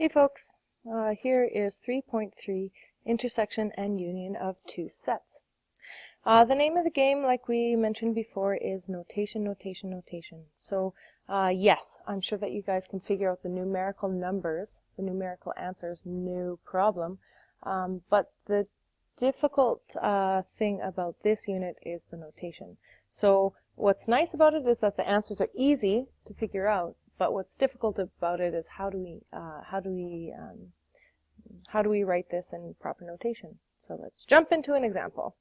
Hey folks, here is 3.3 intersection and union of two sets. The name of the game, like we mentioned before, is notation, notation, notation. So yes, I'm sure that you guys can figure out the numerical numbers, the numerical answers, no problem. But the difficult thing about this unit is the notation. So what's nice about it is that the answers are easy to figure out. But what's difficult about it is how do we write this in proper notation? So let's jump into an example.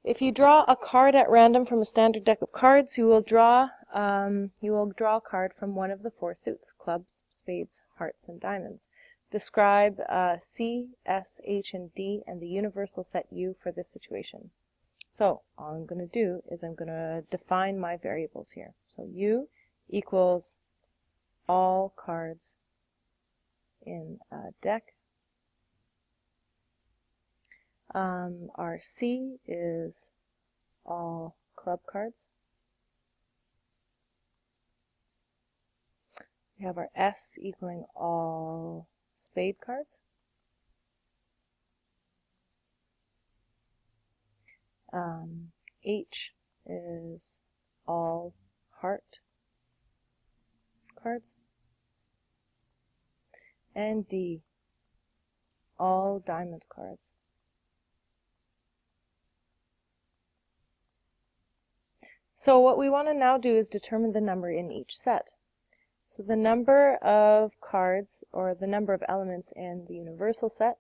If you draw a card at random from a standard deck of cards, you will draw a card from one of the four suits: clubs, spades, hearts, and diamonds. Describe C, S, H, and D and the universal set U for this situation. So all I'm going to do is I'm going to define my variables here. So U equals all cards in a deck. Our C is all club cards. We have our S equaling all spade cards. H is all heart cards. And D, all diamond cards. So what we want to now do is determine the number in each set. So the number of cards, or the number of elements in the universal set,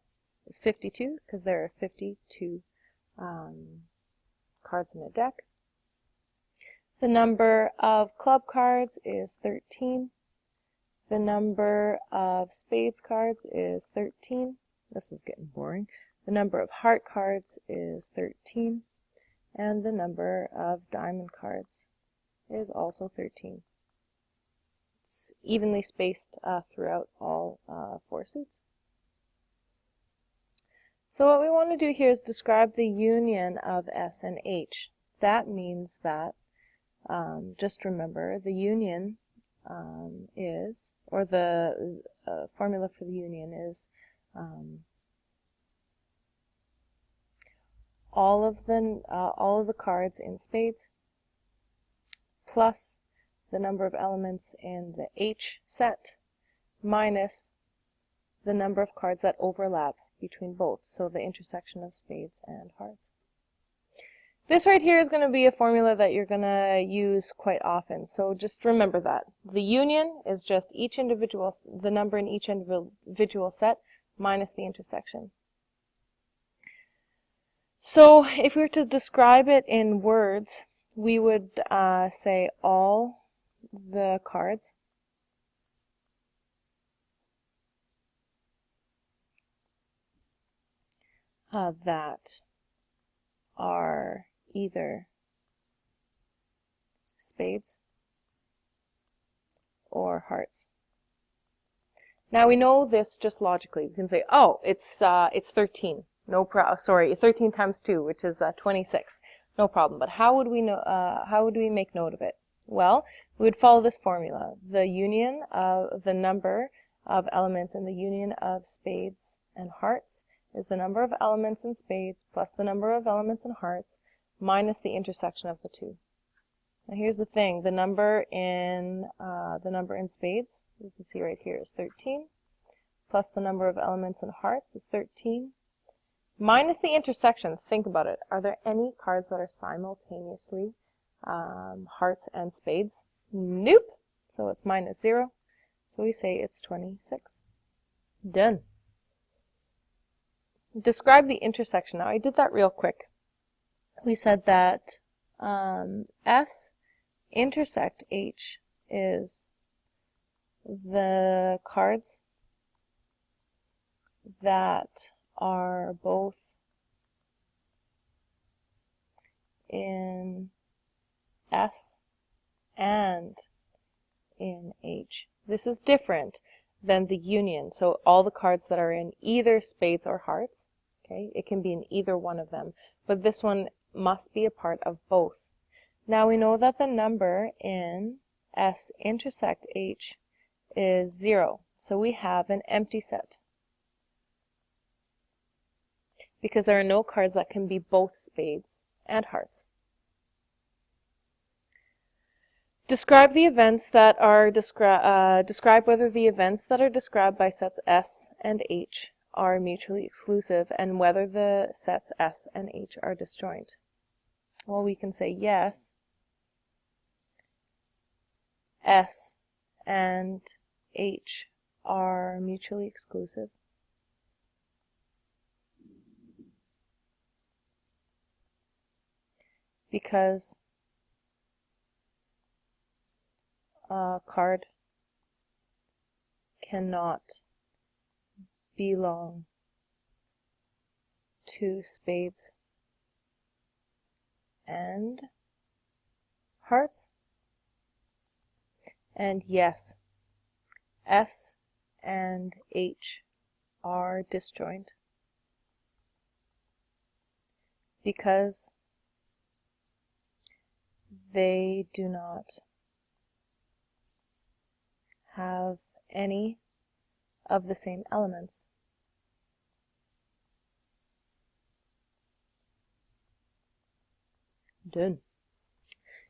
is 52, because there are 52 cards in a deck. The number of club cards is 13. The number of spades cards is 13. This is getting boring. The number of heart cards is 13. And the number of diamond cards is also 13. It's evenly spaced throughout all four suits. So what we want to do here is describe the union of S and H. That means that, just remember, the union is, or the formula for the union is all of the cards in spades plus the number of elements in the H set minus the number of cards that overlap between both, so the intersection of spades and hearts. This right here is going to be a formula that you're going to use quite often, so just remember that. The union is just the number in each individual set minus the intersection. So if we were to describe it in words, we would say all the cards that are either spades or hearts. Now we know this just logically. We can say, oh, it's 13. No problem. Sorry, 13 times 2, which is 26. No problem. But how would we know? How would we make note of it? Well, we would follow this formula. The union of the number of elements in the union of spades and hearts is the number of elements in spades plus the number of elements in hearts minus the intersection of the two. Now here's the thing: the number in spades, you can see right here, is 13, plus the number of elements in hearts is 13, minus the intersection. Think about it. Are there any cards that are simultaneously hearts and spades? Nope. So it's minus 0. So we say it's 26. Done. Describe the intersection. Now I did that real quick. We said that S intersect H is the cards that are both in S and in H. This is different than the union. So all the cards that are in either spades or hearts, okay, it can be in either one of them, but this one must be a part of both. Now we know that the number in S intersect H is 0. So we have an empty set, because there are no cards that can be both spades and hearts. Describe the events that are describe whether the events that are described by sets S and H are mutually exclusive and whether the sets S and H are disjoint. Well, we can say yes, S and H are mutually exclusive. Because a card cannot belong to spades and hearts. And yes, S and H are disjoint because they do not have any of the same elements. Done.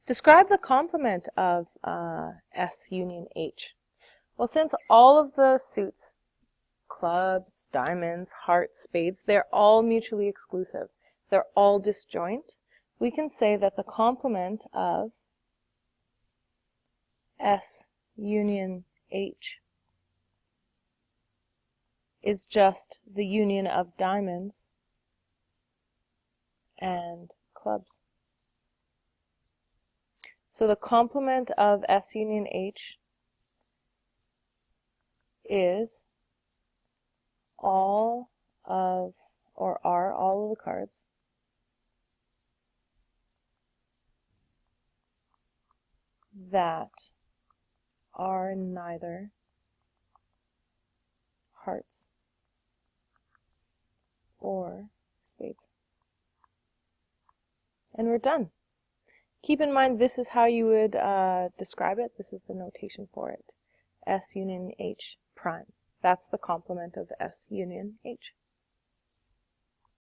Describe the complement of S union H. Well, since all of the suits, clubs, diamonds, hearts, spades, they're all mutually exclusive, they're all disjoint, we can say that the complement of S union H is just the union of diamonds and clubs. So the complement of S union H is all of, or are all of the cards that are neither hearts or spades. And we're done. Keep in mind this is how you would describe it. This is the notation for it. S union H prime. That's the complement of S union H.